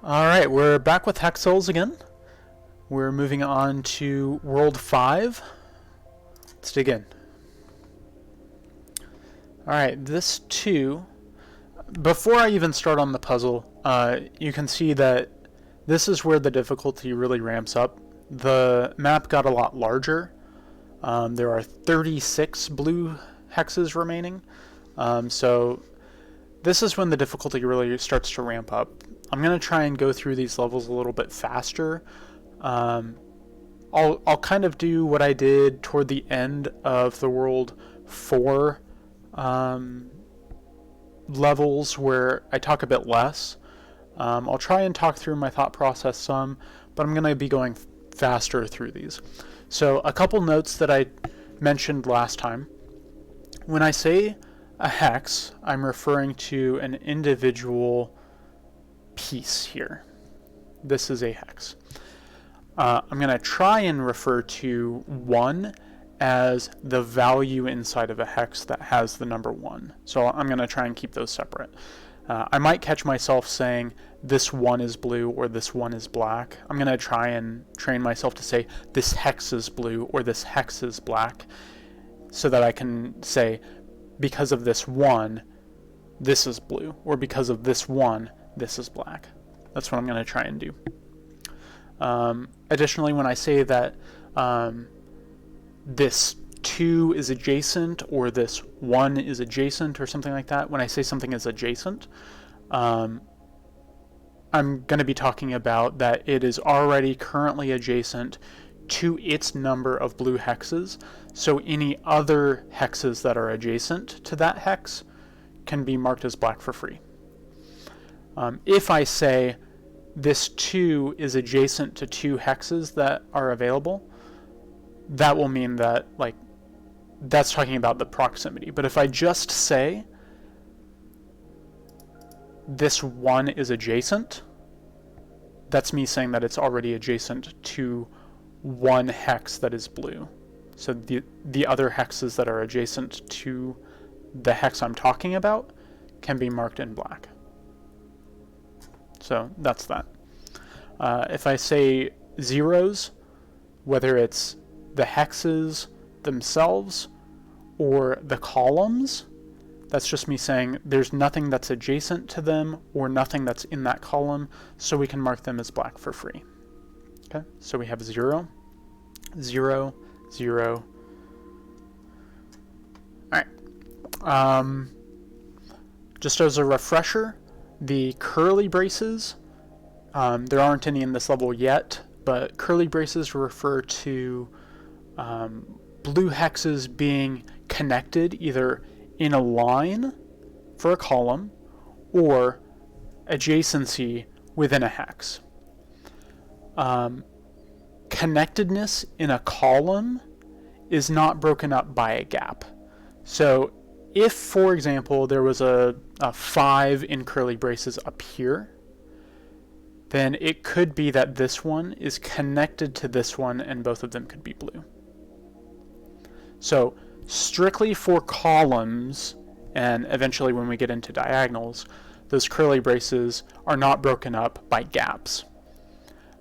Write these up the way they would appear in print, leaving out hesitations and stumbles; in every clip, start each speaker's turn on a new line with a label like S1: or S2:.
S1: Alright, we're back with Hexcells again. We're moving on to World 5. Let's dig in. Alright, this too, before I even start on the puzzle, you can see that this is where the difficulty really ramps up. The map got a lot larger. There are 36 blue hexes remaining. So this is when the difficulty really starts to ramp up. I'm going to try and go through these levels a little bit faster. I'll kind of do what I did toward the end of the World 4 levels, where I talk a bit less. I'll try and talk through my thought process some, but I'm going to be going faster through these. So a couple notes that I mentioned last time. When I say a hex, I'm referring to an individual piece here. This is a hex. I'm going to try and refer to 1 as the value inside of a hex that has the number 1. So I'm going to try and keep those separate. I might catch myself saying this 1 is blue or this 1 is black. I'm going to try and train myself to say this hex is blue or this hex is black, so that I can say because of this 1 this is blue, or because of this 1 this is black. That's what I'm going to try and do. Additionally, when I say that this 2 is adjacent or this 1 is adjacent or something like that, when I say something is adjacent, I'm going to be talking about that it is already currently adjacent to its number of blue hexes, so any other hexes that are adjacent to that hex can be marked as black for free. If I say this 2 is adjacent to 2 hexes that are available, that will mean that, like, that's talking about the proximity. But if I just say this 1 is adjacent, that's me saying that it's already adjacent to 1 hex that is blue. So the other hexes that are adjacent to the hex I'm talking about can be marked in black. So that's that. If I say zeros, whether it's the hexes themselves or the columns, that's just me saying there's nothing that's adjacent to them or nothing that's in that column, so we can mark them as black for free. Okay, so we have 0, 0, 0. Alright. Just as a refresher, the curly braces, there aren't any in this level yet, but curly braces refer to blue hexes being connected either in a line for a column or adjacency within a hex. Connectedness in a column is not broken up by a gap. So if, for example, there was a 5 in curly braces up here, then it could be that this one is connected to this one and both of them could be blue. So strictly for columns, and eventually when we get into diagonals, those curly braces are not broken up by gaps.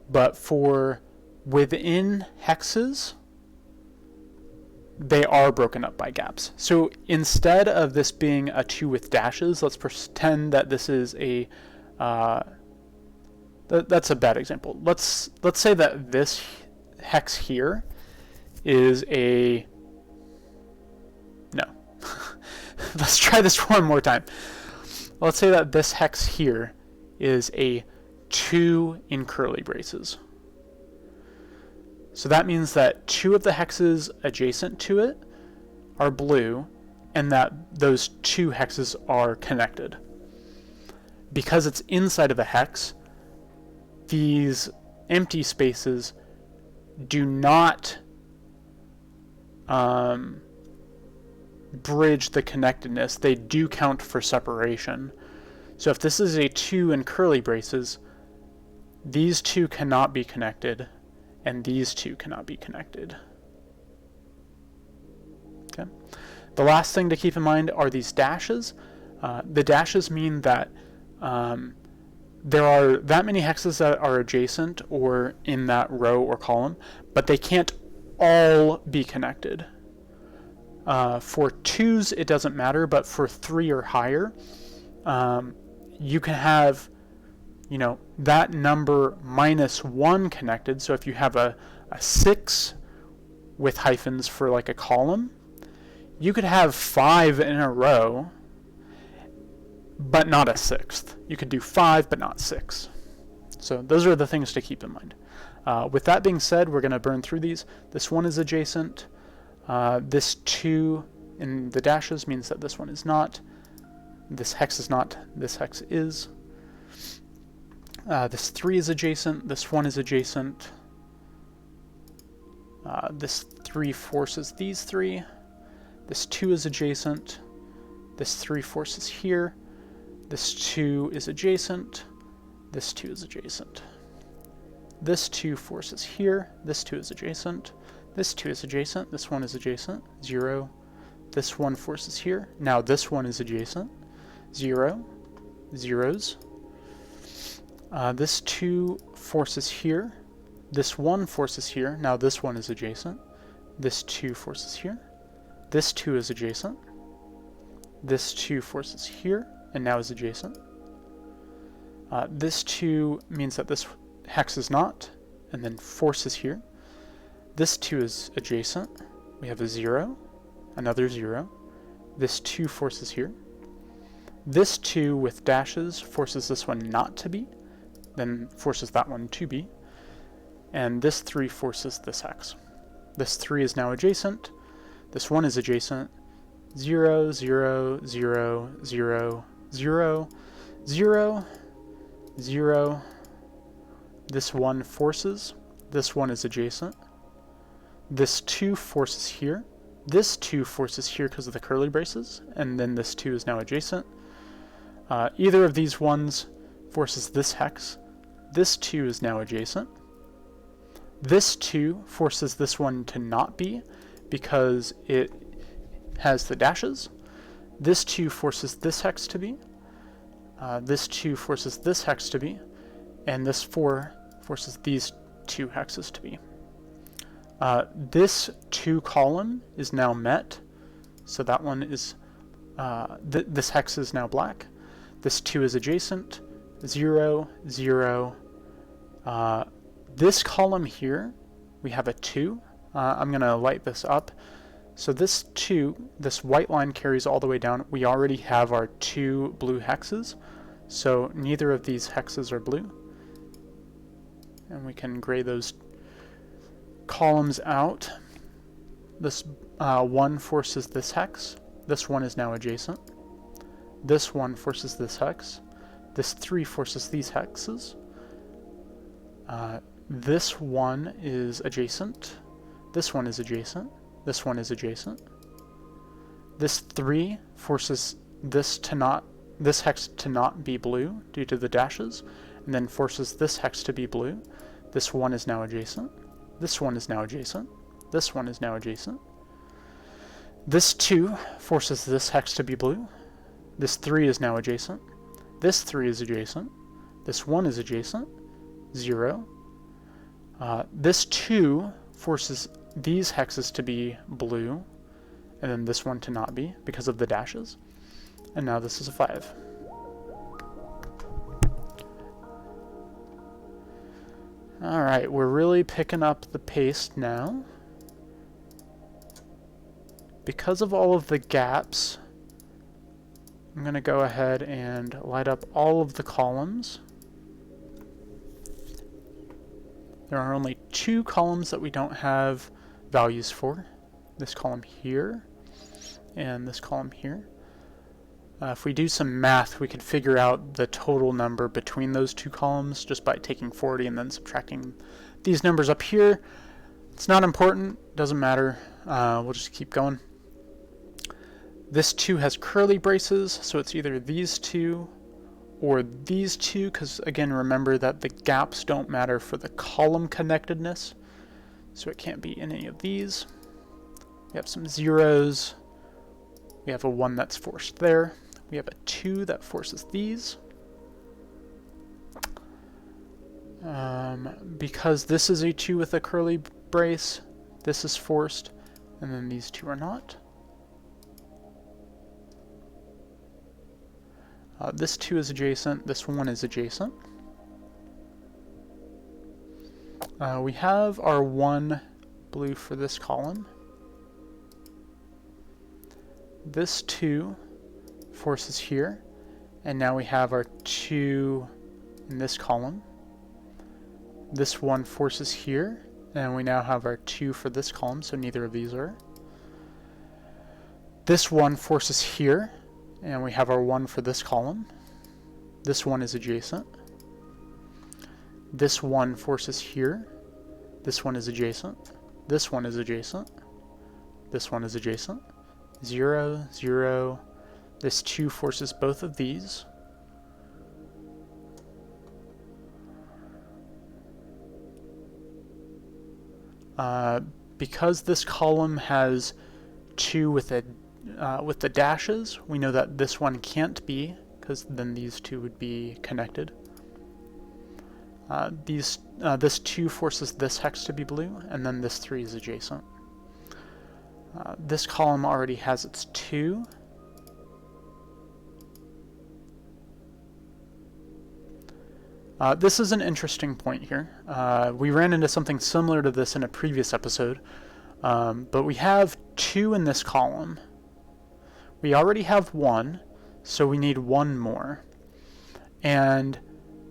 S1: But for within hexes, they are broken up by gaps. So instead of this being a 2 with dashes, let's pretend that this is a that's a bad example. Let's say that this hex here is a no. Let's try this one more time. Let's say that this hex here is a 2 in curly braces. So that means that 2 of the hexes adjacent to it are blue, and that those 2 hexes are connected. Because it's inside of a hex, these empty spaces do not bridge the connectedness. They do count for separation. So if this is a 2 in curly braces, these 2 cannot be connected, and these 2 cannot be connected. Okay. The last thing to keep in mind are these dashes. The dashes mean that there are that many hexes that are adjacent or in that row or column, but they can't all be connected. For 2s, it doesn't matter, but for 3 or higher, you can have, that number minus 1 connected. So if you have a 6 with hyphens for like a column, you could have 5 in a row, but not a 6th. You could do 5, but not 6. So those are the things to keep in mind. With that being said, we're going to burn through these. This one is adjacent. This 2 in the dashes means that this one is not. This hex is not. This hex is. This 3 is adjacent. This 1 is adjacent. This 3 forces these 3. This 2 is adjacent. This 3 forces here. This 2 is adjacent. This 2 is adjacent. This 2 forces here. This 2 is adjacent. This 2 is adjacent. This 1 is adjacent. 0. This 1 forces here. Now this 1 is adjacent. 0. Zeros. This 2 forces here. This 1 forces here. Now this 1 is adjacent. This 2 forces here. This 2 is adjacent. This 2 forces here, and now is adjacent. This 2 means that this hex is not, and then forces here. This 2 is adjacent. We have a 0, another 0. This 2 forces here. This 2 with dashes forces this one not to be, then forces that one to be. And this 3 forces this hex. This 3 is now adjacent. This 1 is adjacent. 0, 0, 0, 0, 0, 0, 0. This 1 forces. This 1 is adjacent. This 2 forces here. This 2 forces here because of the curly braces, and then this 2 is now adjacent. Either of these ones forces this hex. This 2 is now adjacent. This 2 forces this one to not be because it has the dashes. This 2 forces this hex to be. This 2 forces this hex to be. And this 4 forces these 2 hexes to be. This 2 column is now met. So that one is, this hex is now black. This 2 is adjacent. 0, 0. This column here, we have a 2. I'm going to light this up. So this 2, this white line carries all the way down. We already have our 2 blue hexes, so neither of these hexes are blue. And we can gray those columns out. This 1 forces this hex. This 1 is now adjacent. This 1 forces this hex. This 3 forces these hexes. This 1 is adjacent. This 1 is adjacent. This 1 is adjacent. This 3 forces this hex to not be blue due to the dashes, and then forces this hex to be blue. This 1 is now adjacent. This 1 is now adjacent. This 1 is now adjacent. This 2 forces this hex to be blue. This 3 is now adjacent. This 3 is adjacent. This 1 is adjacent. 0. This 2 forces these hexes to be blue, and then this one to not be because of the dashes. And now this is a 5. Alright, we're really picking up the pace now. Because of all of the gaps, I'm going to go ahead and light up all of the columns. There are only 2 columns that we don't have values for. This column here and this column here. If we do some math, we could figure out the total number between those 2 columns just by taking 40 and then subtracting these numbers up here. It's not important, doesn't matter. We'll just keep going. This 2 has curly braces, so it's either these 2 or these 2, because again, remember that the gaps don't matter for the column connectedness, so it can't be in any of these. We have some zeros. We have a 1 that's forced there. We have a 2 that forces these. Because this is a 2 with a curly brace, this is forced, and then these two are not. This 2 is adjacent, this 1 is adjacent. We have our 1 blue for this column. This 2 forces here, and now we have our 2 in this column. This 1 forces here, and we now have our 2 for this column, so neither of these are. This 1 forces here, and we have our 1 for this column. This 1 is adjacent. This 1 forces here. This 1 is adjacent. This 1 is adjacent. This 1 is adjacent. 0, 0. This 2 forces both of these. Because this column has 2 with the dashes, we know that this one can't be, because then these two would be connected. This 2 forces this hex to be blue, and then this 3 is adjacent. This column already has its 2. This is an interesting point here. We ran into something similar to this in a previous episode, but we have 2 in this column. We already have 1, so we need 1 more. And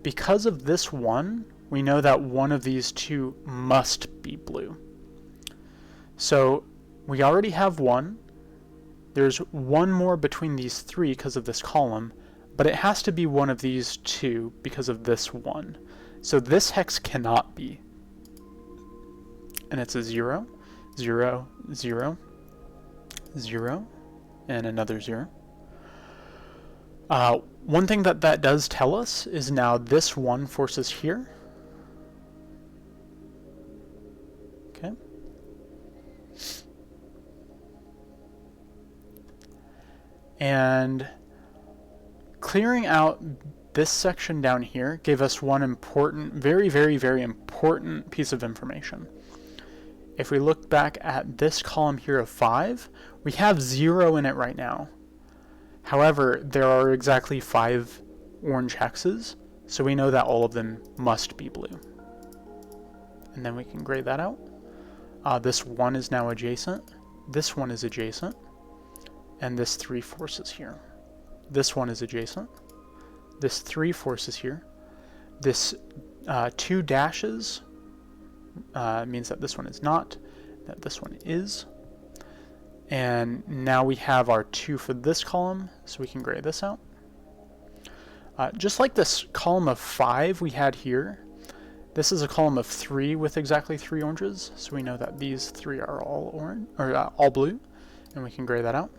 S1: because of this 1, we know that one of these 2 must be blue. So we already have 1. There's 1 more between these 3 because of this column, but it has to be one of these 2 because of this 1. So this hex cannot be. And it's a 0, 0, 0, 0, and another 0. One thing that does tell us is now this 1 forces here. Okay. And clearing out this section down here gave us one important, very, very, very important piece of information. If we look back at this column here of 5, we have 0 in it right now. However, there are exactly 5 orange hexes, so we know that all of them must be blue. And then we can gray that out. This 1 is now adjacent, this 1 is adjacent, and this 3 forces here. This 1 is adjacent, this 3 forces here, this 2 dashes means that this one is not, that this one is. And now we have our 2 for this column, so we can gray this out. Just like this column of 5 we had here, this is a column of 3 with exactly 3 oranges, so we know that these 3 are all orange, or all blue, and we can gray that out.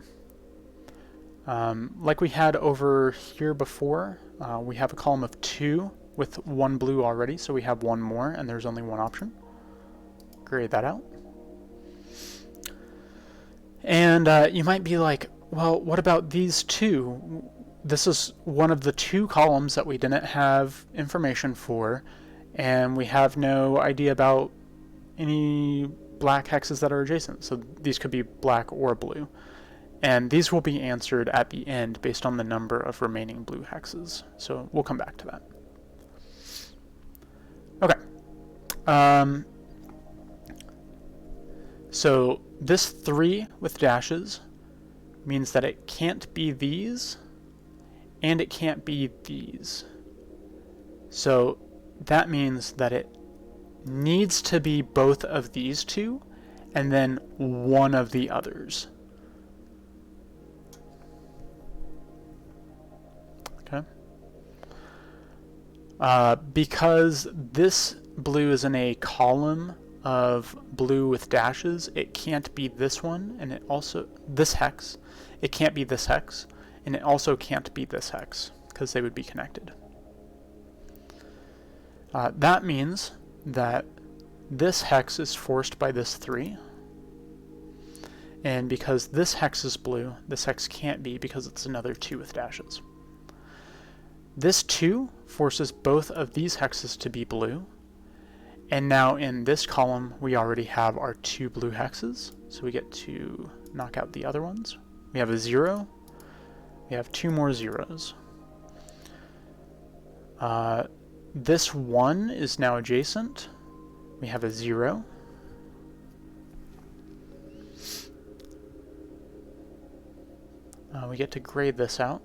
S1: Like we had over here before, we have a column of 2 with 1 blue already, so we have 1 more, and there's only 1 option. Gray that out. And you might be like, well, what about these 2? This is one of the 2 columns that we didn't have information for, and we have no idea about any black hexes that are adjacent. So these could be black or blue. And these will be answered at the end based on the number of remaining blue hexes. So we'll come back to that. Okay. So this 3 with dashes means that it can't be these, and it can't be these. So that means that it needs to be both of these 2, and then one of the others. Okay. Because this blue is in a column of blue with dashes, it can't be this one, and it also, this hex, it can't be this hex, and it also can't be this hex, because they would be connected. That means that this hex is forced by this 3, and because this hex is blue, this hex can't be because it's another 2 with dashes. This 2 forces both of these hexes to be blue, And now in this column, we already have our 2 blue hexes, so we get to knock out the other ones. We have a 0. We have 2 more zeros. This 1 is now adjacent. We have a 0. We get to grade this out.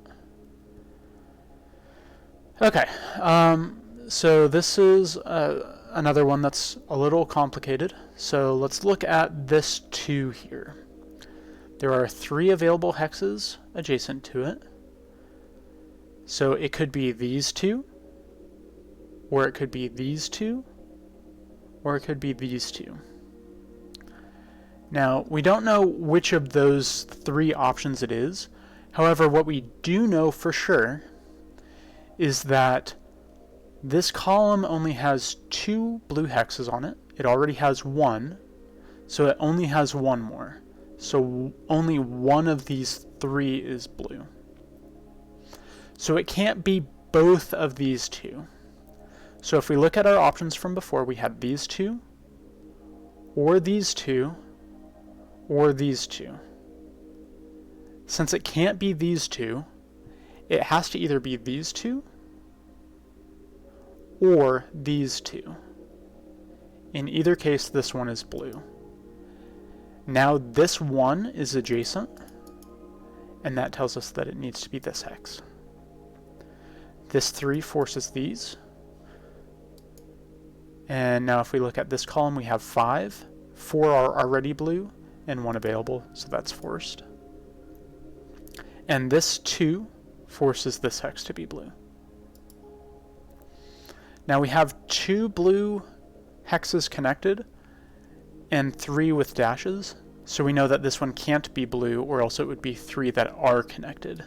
S1: Okay, so this is another one that's a little complicated. So let's look at this 2 here. There are 3 available hexes adjacent to it. So it could be these 2, or it could be these 2, or it could be these 2. Now, we don't know which of those 3 options it is. However, what we do know for sure is that this column only has 2 blue hexes on it. It already has 1, so it only has 1 more. So only one of these 3 is blue. So it can't be both of these 2. So if we look at our options from before, we had these 2, or these 2, or these 2. Since it can't be these 2, it has to either be these 2 or these 2. In either case, this one is blue. Now this 1 is adjacent, and that tells us that it needs to be this hex. This 3 forces these. And now if we look at this column, we have 5. 4 are already blue, and 1 available, so that's forced. And this 2 forces this hex to be blue. Now we have 2 blue hexes connected and 3 with dashes, so we know that this one can't be blue, or else it would be 3 that are connected.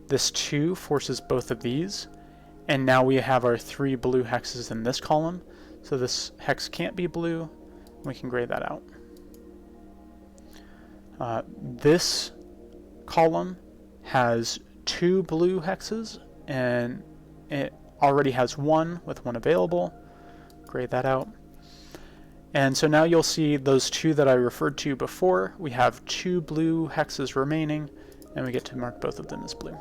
S1: This 2 forces both of these, and now we have our 3 blue hexes in this column, so this hex can't be blue. We can grade that out. This column has 2 blue hexes, and it already has 1 with 1 available. Grade that out. And so now you'll see those 2 that I referred to before. We have 2 blue hexes remaining, and we get to mark both of them as blue.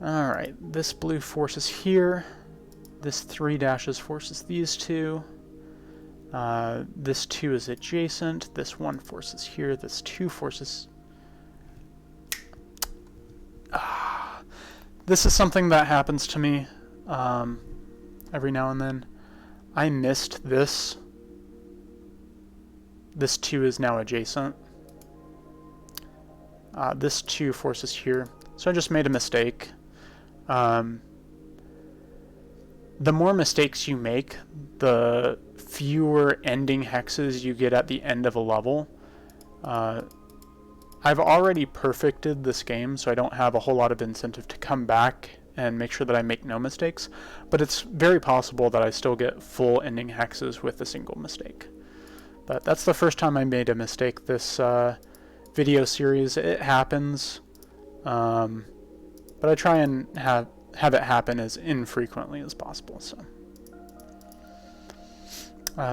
S1: Alright, this blue forces here. This 3 dashes forces these 2. This 2 is adjacent. This 1 forces here. This 2 forces... This is something that happens to me every now and then. I missed this. This 2 is now adjacent. This 2 forces here. So I just made a mistake. The more mistakes you make, the fewer ending hexes you get at the end of a level. I've already perfected this game, so I don't have a whole lot of incentive to come back and make sure that I make no mistakes, but it's very possible that I still get full ending hexes with a single mistake. But that's the first time I made a mistake this video series. It happens, but I try and have it happen as infrequently as possible. So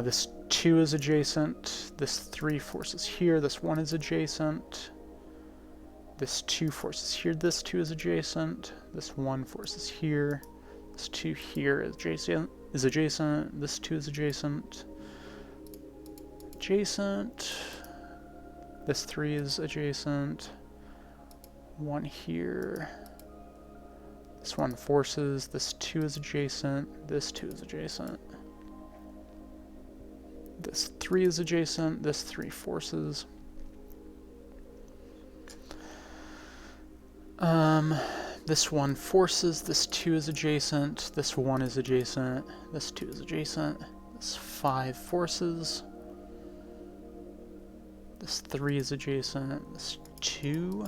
S1: this 2 is adjacent, this 3 forces here, this 1 is adjacent, this 2 forces here, this 2 is adjacent, this 1 forces here, this 2 here is adjacent, this 2 is adjacent, this 3 is adjacent, 1 here, this 1 forces, this 2 is adjacent, this 2 is adjacent, this 3 is adjacent, this 3 forces. This 1 forces, this 2 is adjacent, this 1 is adjacent, this 2 is adjacent, this 5 forces, this 3 is adjacent, this 2,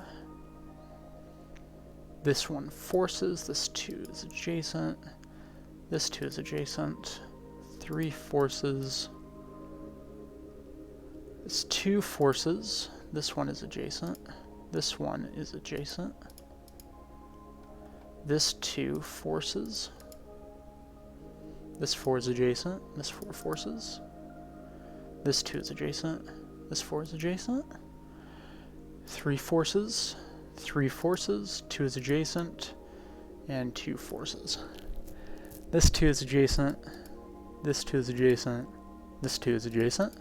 S1: this 1 forces, this 2 is adjacent, this 2 is adjacent, 3 forces, this 2 forces, this 1 is adjacent, this 1 is adjacent, This 2 forces. This 4 is adjacent. This 4 forces. This 2 is adjacent. This 4 is adjacent. 3 forces. 3 forces. 2 is adjacent. And 2 forces. This 2 is adjacent. This 2 is adjacent. This 2 is adjacent.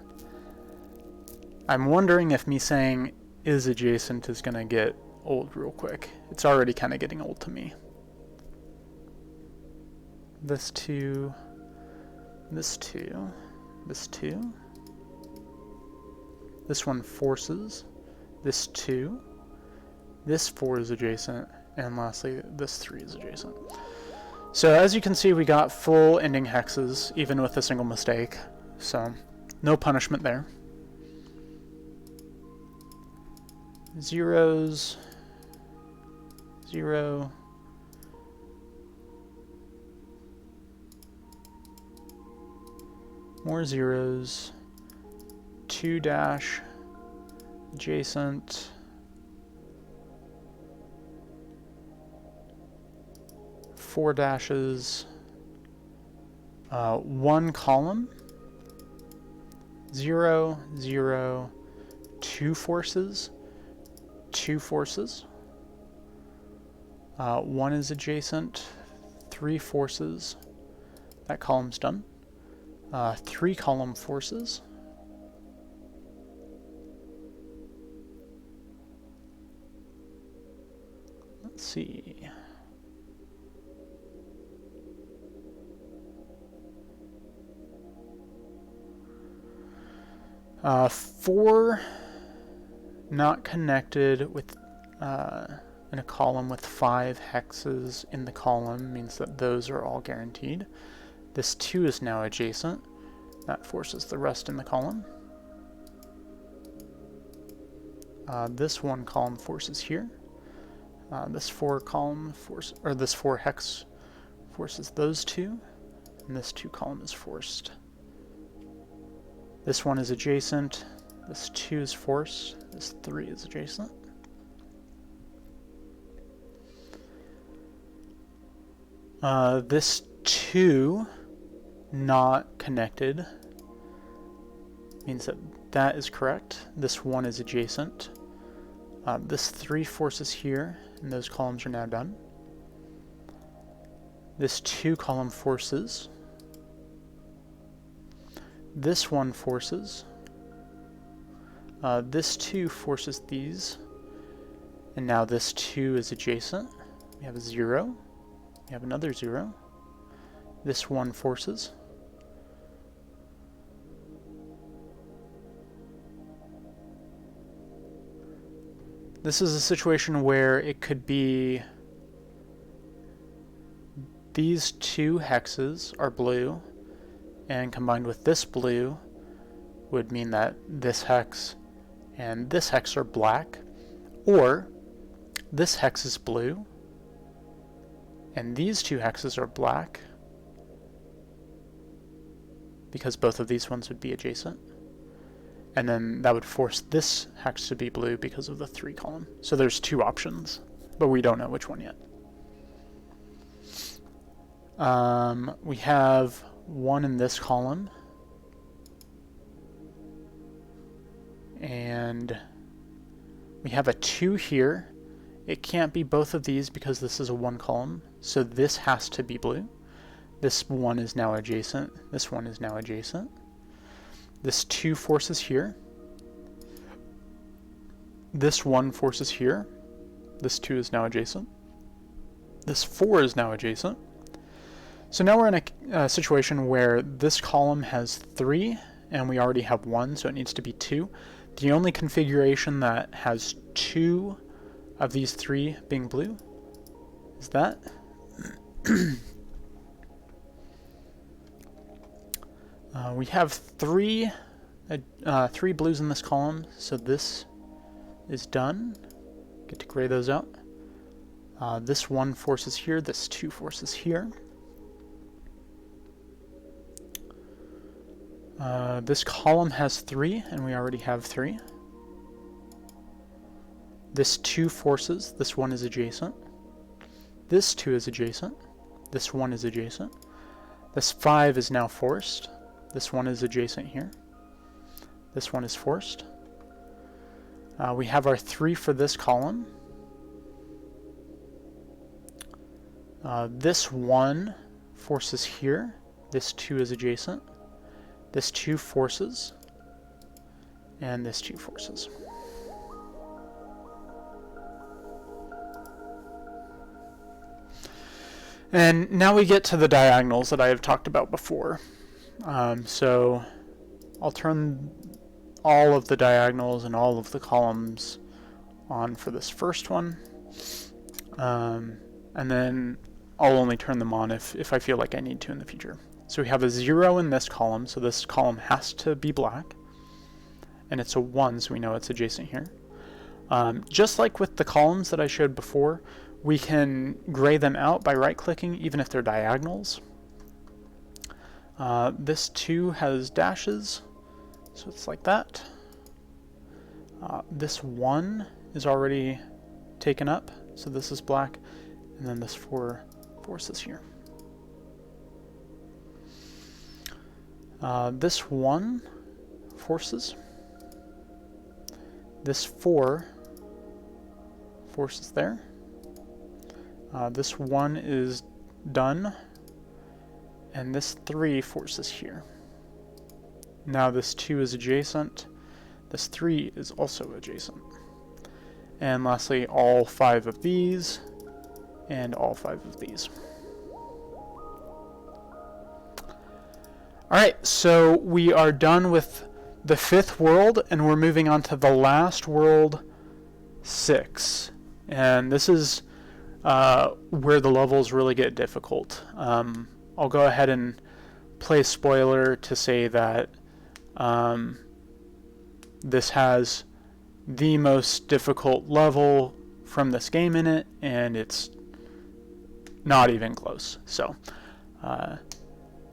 S1: I'm wondering if me saying is adjacent is going to get old real quick. It's already kind of getting old to me. This 2, this 2, this 2. This one forces. This 2. This 4 is adjacent. And lastly, this 3 is adjacent. So as you can see, we got full ending hexes, even with a single mistake. So no punishment there. Zeros, 0, more zeros, 2 dash, adjacent, 4 dashes, 1 column, 0, 0, 2 forces, 2 forces, 1 is adjacent, 3 forces, that column's done, 3 column forces, let's see, 4 not connected with in a column with 5 hexes in the column means that those are all guaranteed. This 2 is now adjacent. That forces the rest in the column. This 1 column forces here. This 4 column force, or this 4 hex forces those 2, and this 2 column is forced. This 1 is adjacent. This 2 is forced. This 3 is adjacent. This 2 not connected means that that is correct. This 1 is adjacent. This 3 forces here, and those columns are now done. This 2 column forces. This 1 forces. This 2 forces these, and now this 2 is adjacent. We have a 0. We have another 0. This 1 forces. This is a situation where it could be these 2 hexes are blue, and combined with this blue would mean that this hex and this hex are black, or this hex is blue and these 2 hexes are black because both of these ones would be adjacent, and then that would force this hex to be blue because of the 3 column. So there's 2 options, but we don't know which one yet. We have 1 in this column, and we have a 2 here. It can't be both of these because this is a 1 column, so this has to be blue. This 1 is now adjacent. This 1 is now adjacent. This 2 forces here. This 1 forces here. This 2 is now adjacent. This 4 is now adjacent. So now we're in a situation where this column has 3 and we already have 1, so it needs to be 2. The only configuration that has 2 of these 3 being blue is that. We have 3 blues in this column, so this is done. Get to gray those out. This 1 forces here, this 2 forces here. This column has 3, and we already have 3. This 2 forces, this 1 is adjacent. This 2 is adjacent. This 1 is adjacent. This 5 is now forced. This 1 is adjacent here. This 1 is forced. We have our 3 for this column. This 1 forces here. This 2 is adjacent. This 2 forces. And this 2 forces. And now we get to the diagonals that I have talked about before. So I'll turn all of the diagonals and all of the columns on for this first one. And then I'll only turn them on if I feel like I need to in the future. So we have a 0 in this column, so this column has to be black. And it's a 1, so we know it's adjacent here. Just like with the columns that I showed before, we can gray them out by right-clicking, even if they're diagonals. This 2 has dashes, so it's like that. This 1 is already taken up, so this is black, and then this 4 forces here. This 1 forces. This 4 forces there. This 1 is done, and this 3 forces here. Now this 2 is adjacent, this 3 is also adjacent. And lastly, all 5 of these, and all 5 of these. Alright, so we are done with the 5th world, and we're moving on to the last world, 6. And this is where the levels really get difficult. I'll go ahead and play a spoiler to say that this has the most difficult level from this game in it, and it's not even close. So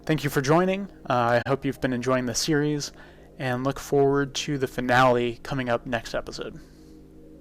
S1: thank you for joining. I hope you've been enjoying the series, and look forward to the finale coming up next episode.